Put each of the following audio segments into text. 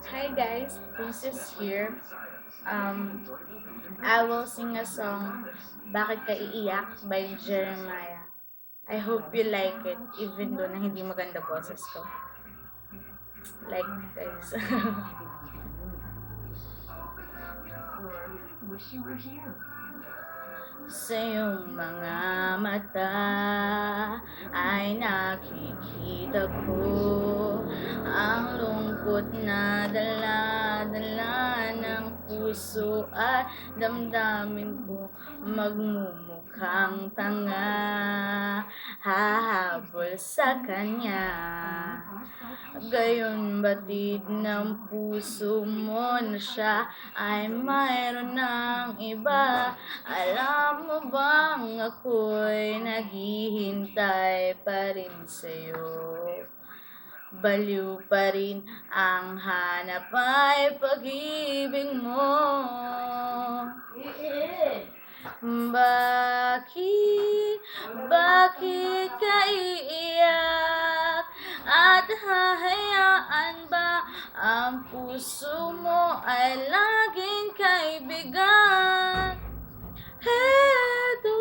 Hi guys, Princess here. I will sing a song, Bakit Ka Iiyak by Jeremiah. I hope you like it, even though na hindi maganda boses ko. Like guys. Sa iyong mga mata ay nakikita ko ang lungkot na dala-dala ng puso at damdamin ko magmumukhang tanga hahabol sa kanya. Gayon batid ng puso mo na siya ay mayroon ng iba. Alam mo bang ako'y naghihintay pa rin sa'yo? Baliw pa rin ang hanap ay pag-ibig mo. Bakit ka iiyak? At hahayaan ba ang puso mo ay laging kaibigan? Heto,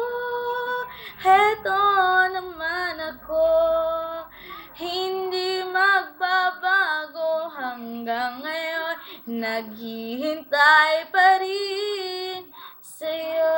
heto naman ako, hindi magbabago hanggang ngayon, naghihintay pa rin sa'yo.